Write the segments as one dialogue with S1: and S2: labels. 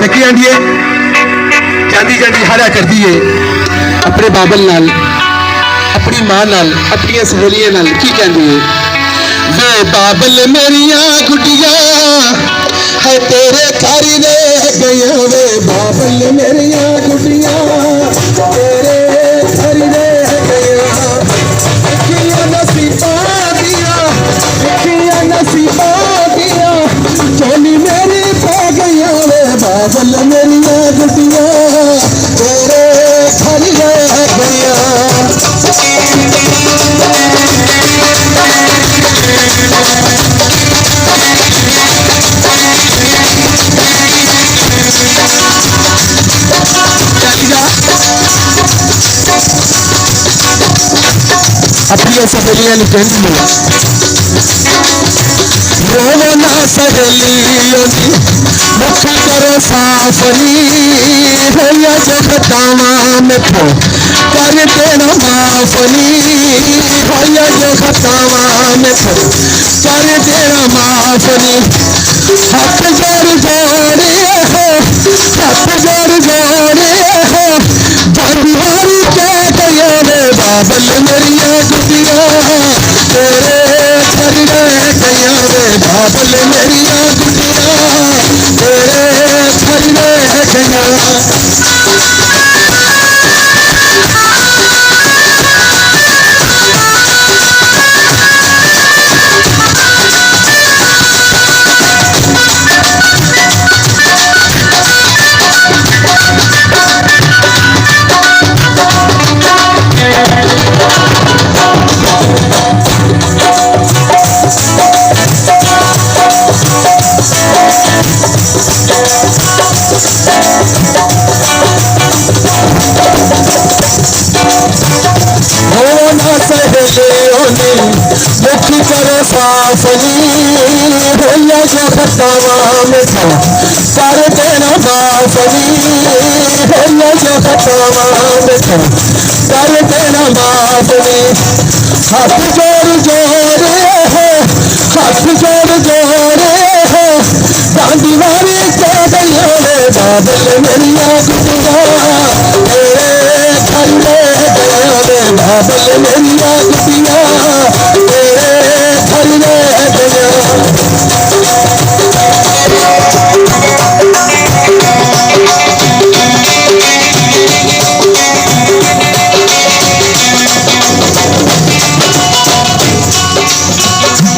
S1: थकी जाती है, जाती जाती हारा करती है अपने बाबल नाल, अपनी मां नाल, अपनी सहेलियां नाल की कहती है, वे बाबल मेरिया गुडिया है तेरे घर रह गया, वे बाबल मेरिया गुडिया तेरे घर रह गया, देखिया नसीबा दिया, देखिया नसीबा दिया, चोली मेरी पै गया, वे बाबल मेरिया गुडिया तेरे घर रह गया। अपनी सहेलियां कहती है, रोवो ना सहेलियों मुख करो साफरी, भैया जो खतावा मिठो कर देना माफनी, भैया जो खतावा मिठो कर देना माफनी, हाथ जोड़ जोड़े हो, हाथ जोड़ जोड़े हो, भंडारी कह गया रे बाबल मेरिया गुडिया तेरे घर रह गया, रे बाबल मेरिया गुडिया तेरे घर रह गया। मुख करो साफनी, भैया जो खतावा मिठो कर देना माफनी, भैया जो खतावा मिठो कर देना माफनी, हाथ जोड़ जोड़े हो, हाथ जोड़ जोड़े हो, डांडी वारी कह गया रे बाबल मेरिया गुडिया तेरे घर रह गया, रे बाबल मेरिया गुडिया तेरे घर रह गया।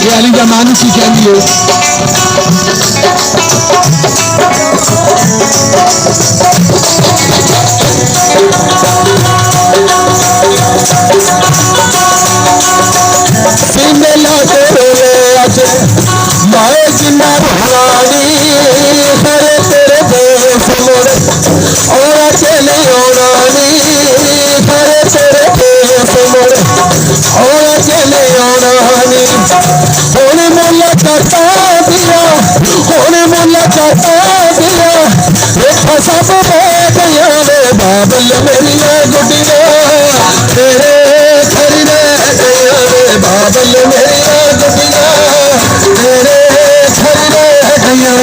S1: ये अली जमानी सी कहती है, माए जिन्ना भवानी हरे तेरे देश मोड़े और चले ओरानी, हरे तेरे देश मोड़े और चले ओरानी, होने मुल्ला करता दिया, होने मुल्ला करता दिया, देखा सब बह गया रे बाबल मेरिया गुडिया तेरे घर रह गया, रे बाबल मेरिया गुडिया तेरे घर रह गया।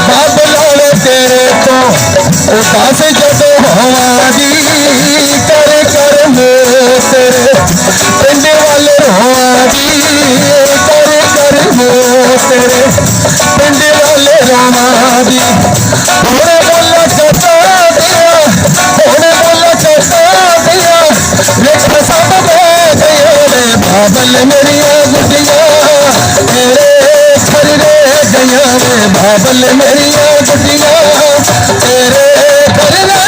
S1: बाबल तेरे को उदास जदों होवागी, कर कर मैं तेरे पिंड वाले रोवागी, कर कर मैं तेरे पिंड वाले रोवागी, होने बोला चता दिया, होने बोला चता दिया, लेखा सब बह गया रे बाबल मेरिया गुडिया तेरे घर रह गया, रे बाबल मेरिया गुडिया तेरे घर रह।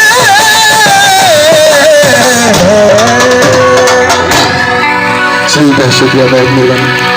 S1: शुक्रिया, बहुत मेहरबानी।